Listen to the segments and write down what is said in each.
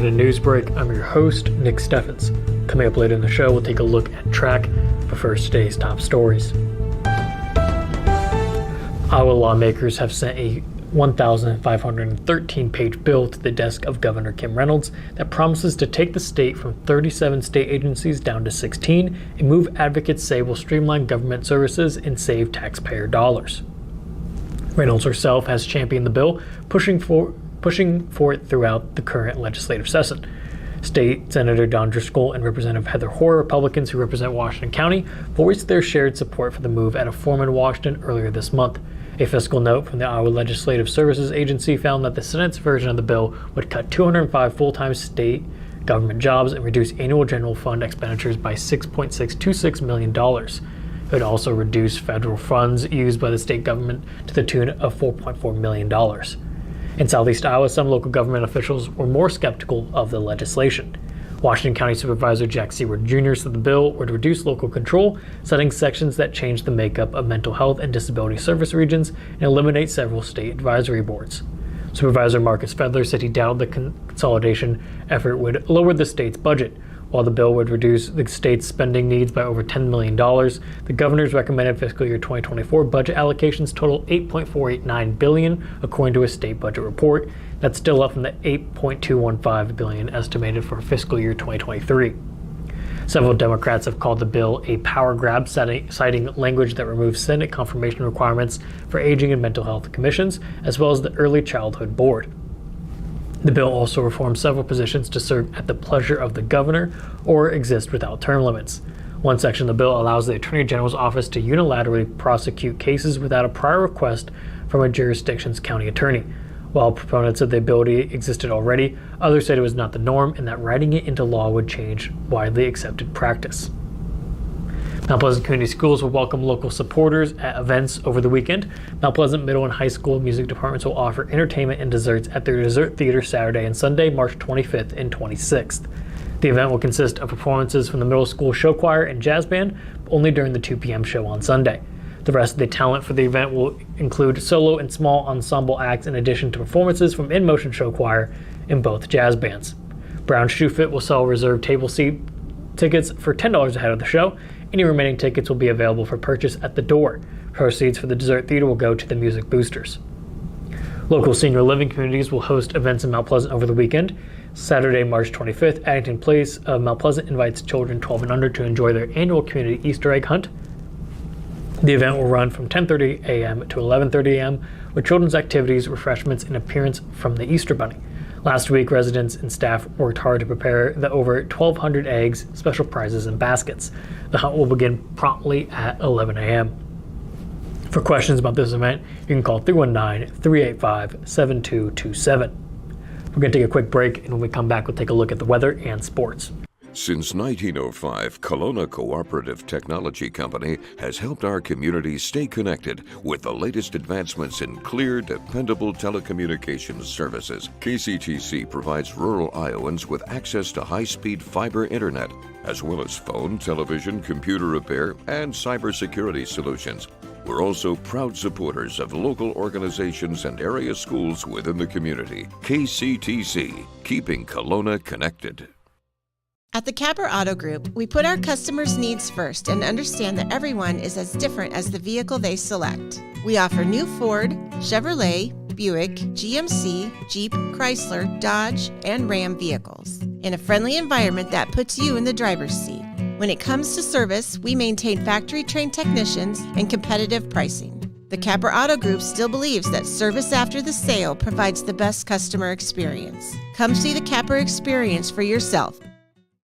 Welcome to Newsbreak. I'm your host, Nick Steffens. Coming up later in the show, we'll take a look at track, but first, today's top stories. Iowa lawmakers have sent a 1,513-page bill to the desk of Governor Kim Reynolds that promises to take the state from 37 state agencies down to 16, a move advocates say will streamline government services and save taxpayer dollars. Reynolds herself has championed the bill, pushing for it throughout the current legislative session. State Senator Don Driscoll and Representative Heather Hoare, Republicans who represent Washington County, voiced their shared support for the move at a forum in Washington earlier this month. A fiscal note from the Iowa Legislative Services Agency found that the Senate's version of the bill would cut 205 full-time state government jobs and reduce annual general fund expenditures by $6.626 million. It would also reduce federal funds used by the state government to the tune of $4.4 million. In Southeast Iowa, some local government officials were more skeptical of the legislation. Washington County Supervisor Jack Seward Jr. said the bill would reduce local control, citing sections that change the makeup of mental health and disability service regions and eliminate several state advisory boards. Supervisor Marcus Fedler said he doubted the consolidation effort would lower the state's budget. While the bill would reduce the state's spending needs by over $10 million, the governor's recommended fiscal year 2024 budget allocations total $8.489 billion, according to a state budget report. That's still up from the $8.215 billion estimated for fiscal year 2023. Several Democrats have called the bill a power grab, citing language that removes Senate confirmation requirements for aging and mental health commissions, as well as the Early Childhood Board. The bill also reforms several positions to serve at the pleasure of the governor or exist without term limits. One section of the bill allows the Attorney General's office to unilaterally prosecute cases without a prior request from a jurisdiction's county attorney. While proponents of the ability existed already, others said it was not the norm and that writing it into law would change widely accepted practice. Mount Pleasant Community Schools will welcome local supporters at events over the weekend. Mount Pleasant Middle and High School music departments will offer entertainment and desserts at their dessert theater Saturday and Sunday, March 25th and 26th. The event will consist of performances from the middle school show choir and jazz band, but only during the 2 p.m. show on Sunday. The rest of the talent for the event will include solo and small ensemble acts in addition to performances from In Motion show choir in both jazz bands. Brown Shoe Fit will sell reserved table seat tickets for $10 ahead of the show. Any remaining tickets will be available for purchase at the door. Proceeds for the dessert theater will go to the Music Boosters. Local senior living communities will host events in Mount Pleasant over the weekend. Saturday, March 25th, Addington Place of Mount Pleasant invites children 12 and under to enjoy their annual community Easter egg hunt. The event will run from 10:30 a.m. to 11:30 a.m. with children's activities, refreshments, and appearance from the Easter Bunny. Last week, residents and staff worked hard to prepare the over 1,200 eggs, special prizes, and baskets. The hunt will begin promptly at 11 a.m. For questions about this event, you can call 319-385-7227. We're going to take a quick break, and when we come back, we'll take a look at the weather and sports. Since 1905, Kelowna Cooperative Technology Company has helped our community stay connected with the latest advancements in clear, dependable telecommunications services. KCTC provides rural Iowans with access to high-speed fiber internet, as well as phone, television, computer repair, and cybersecurity solutions. We're also proud supporters of local organizations and area schools within the community. KCTC, keeping Kelowna connected. At the Capper Auto Group, we put our customers' needs first and understand that everyone is as different as the vehicle they select. We offer new Ford, Chevrolet, Buick, GMC, Jeep, Chrysler, Dodge, and Ram vehicles in a friendly environment that puts you in the driver's seat. When it comes to service, we maintain factory-trained technicians and competitive pricing. The Capper Auto Group still believes that service after the sale provides the best customer experience. Come see the Capper experience for yourself.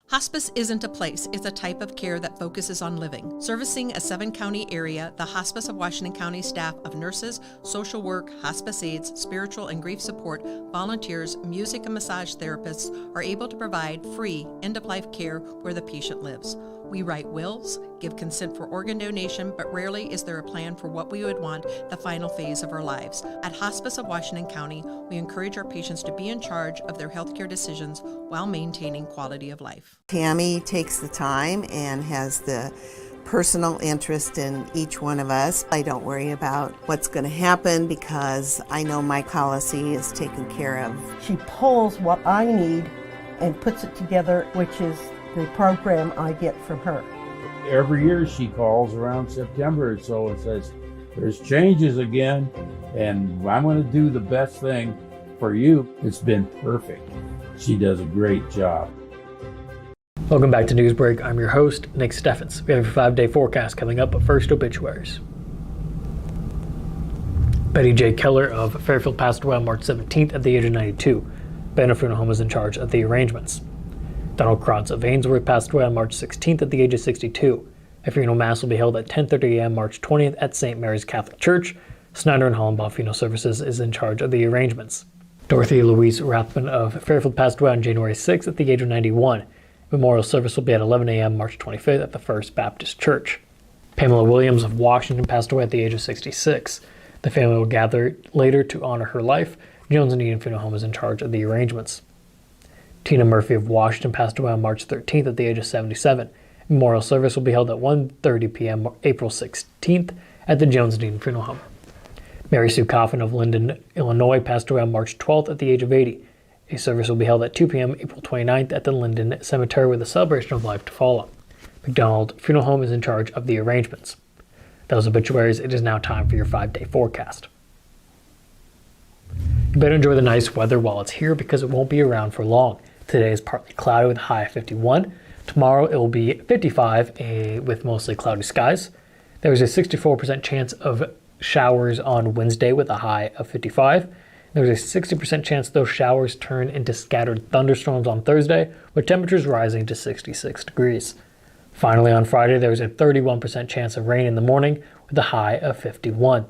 Hospice isn't a place, it's a type of care that focuses on living. Servicing a 7-county area, the Hospice of Washington County staff of nurses, social work, hospice aides, spiritual and grief support, volunteers, music and massage therapists are able to provide free end-of-life care where the patient lives. We write wills, give consent for organ donation, but rarely is there a plan for what we would want the final phase of our lives. At Hospice of Washington County, we encourage our patients to be in charge of their healthcare decisions while maintaining quality of life. Tammy takes the time and has the personal interest in each one of us. I don't worry about what's going to happen because I know my policy is taken care of. She pulls what I need and puts it together, which is the program I get from her. Every year she calls around September or so and says, there's changes again, and I'm going to do the best thing for you. It's been perfect. She does a great job. Welcome back to Newsbreak. I'm your host, Nick Steffens. We have a 5-day forecast coming up, but first, obituaries. Betty J. Keller of Fairfield passed away on March 17th at the age of 92. Banner Funeral Home is in charge of the arrangements. Donald Krantz of Ainsworth passed away on March 16th at the age of 62. A funeral mass will be held at 10:30 a.m. March 20th at St. Mary's Catholic Church. Snyder and Hollenbaugh Funeral Services is in charge of the arrangements. Dorothy Louise Rathman of Fairfield passed away on January 6th at the age of 91. Memorial service will be at 11 a.m. March 25th at the First Baptist Church. Pamela Williams of Washington passed away at the age of 66. The family will gather later to honor her life. Jones and Eden Funeral Home is in charge of the arrangements. Tina Murphy of Washington passed away on March 13th at the age of 77. Memorial service will be held at 1:30 p.m. April 16th at the Jones and Eden Funeral Home. Mary Sue Coffin of Linden, Illinois passed away on March 12th at the age of 80. A service will be held at 2 p.m. April 29th at the Linden Cemetery with a celebration of life to follow. McDonald Funeral Home is in charge of the arrangements. Those obituaries, it is now time for your 5-day forecast. You better enjoy the nice weather while it's here because it won't be around for long. Today is partly cloudy with a high of 51. Tomorrow it will be 55 with mostly cloudy skies. There is a 64% chance of showers on Wednesday with a high of 55. There's a 60% chance those showers turn into scattered thunderstorms on Thursday, with temperatures rising to 66 degrees. Finally, on Friday, there's a 31% chance of rain in the morning with a high of 51.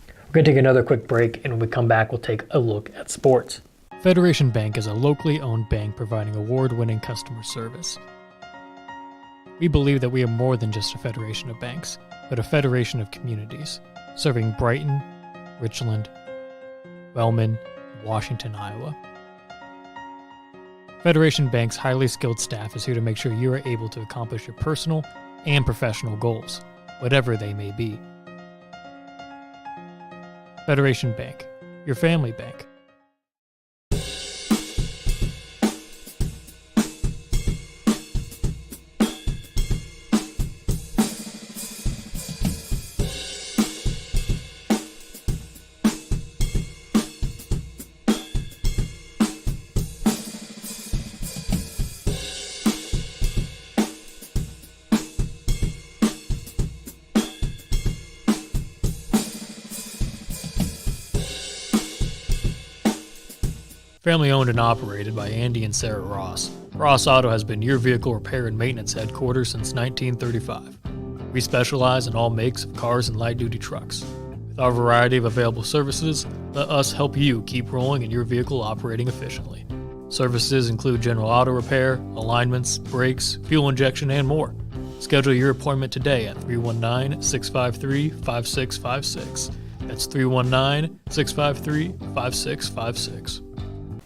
We're going to take another quick break, and when we come back, we'll take a look at sports. Federation Bank is a locally owned bank providing award-winning customer service. We believe that we are more than just a federation of banks, but a federation of communities, serving Brighton, Richland, Wellman, and Washington, Iowa. Federation Bank's highly skilled staff is here to make sure you are able to accomplish your personal and professional goals, whatever they may be. Federation Bank, your family bank. Family owned and operated by Andy and Sarah Ross. Ross Auto has been your vehicle repair and maintenance headquarters since 1935. We specialize in all makes of cars and light-duty trucks. With our variety of available services, let us help you keep rolling and your vehicle operating efficiently. Services include general auto repair, alignments, brakes, fuel injection, and more. Schedule your appointment today at 319-653-5656. That's 319-653-5656.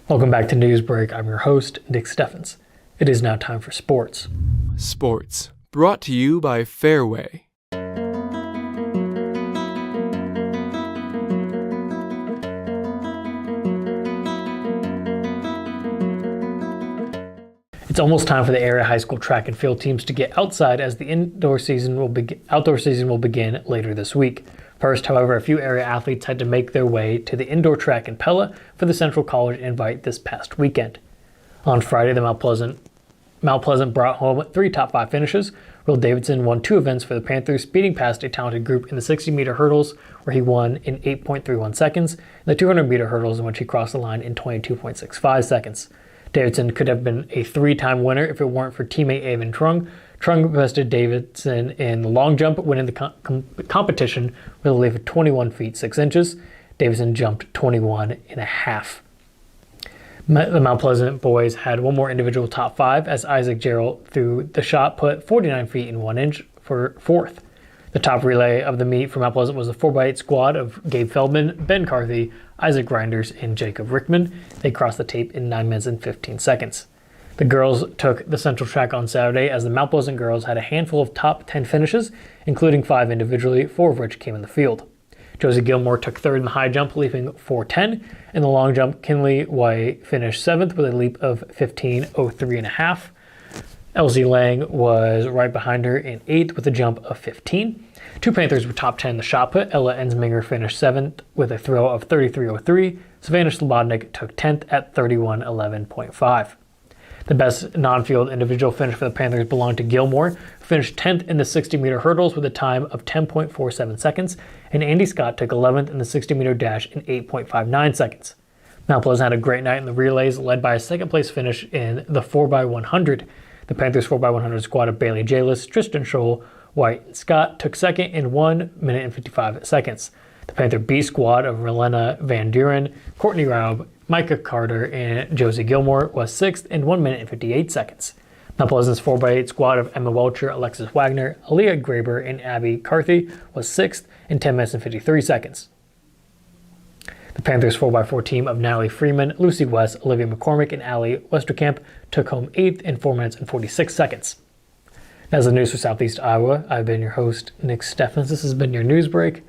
Welcome back to Newsbreak. I'm your host, Nick Steffens. It is now time for sports. Sports, brought to you by Fairway. It's almost time for the area high school track and field teams to get outside as the outdoor season will begin later this week. First, however, a few area athletes had to make their way to the indoor track in Pella for the Central College Invite this past weekend. On Friday, the Mount Pleasant brought home 3 top 5 finishes. Will Davidson won 2 events for the Panthers, speeding past a talented group in the 60-meter hurdles, where he won in 8.31 seconds, and the 200-meter hurdles, in which he crossed the line in 22.65 seconds. Davidson could have been a 3-time winner if it weren't for teammate Avon Trung. Trung bested Davidson in the long jump, winning the competition with a leap of 21 feet 6 inches. Davidson jumped 21 and a half. The Mount Pleasant boys had one more individual top 5 as Isaac Gerald threw the shot put 49 feet and 1 inch for 4th. The top relay of the meet for Mount Pleasant was the 4x8 squad of Gabe Feldman, Ben Carthy, Isaac Grinders, and Jacob Rickman. They crossed the tape in 9 minutes and 15 seconds. The girls took the central track on Saturday as the Mount Pleasant girls had a handful of top 10 finishes, including 5 individually, 4 of which came in the field. Josie Gilmore took third in the high jump, leaping 4:10. In the long jump, Kinley White finished seventh with a leap of 15:03.5. LZ Lang was right behind her in eighth with a jump of 15. Two Panthers were top 10 in the shot put. Ella Ensminger finished seventh with a throw of 33:03. Savannah Slobodnik took 10th at 31:11.5. The best non-field individual finish for the Panthers belonged to Gilmore, who finished 10th in the 60-meter hurdles with a time of 10.47 seconds, and Andy Scott took 11th in the 60-meter dash in 8.59 seconds. Mount Pleasant had a great night in the relays, led by a second-place finish in the 4x100. The Panthers 4x100 squad of Bailey Jalis, Tristan Scholl, White, and Scott took second in 1 minute and 55 seconds. The Panther B squad of Relena Van Duren, Courtney Raub, Micah Carter, and Josie Gilmore was sixth in 1 minute and 58 seconds. Mount Pleasant's 4x8 squad of Emma Welcher, Alexis Wagner, Aaliyah Graber, and Abby Carthy was sixth in 10 minutes and 53 seconds. The Panthers 4x4 team of Natalie Freeman, Lucy West, Olivia McCormick, and Allie Westerkamp took home eighth in 4 minutes and 46 seconds. That's the news for Southeast Iowa. I've been your host, Nick Steffens. This has been your news break.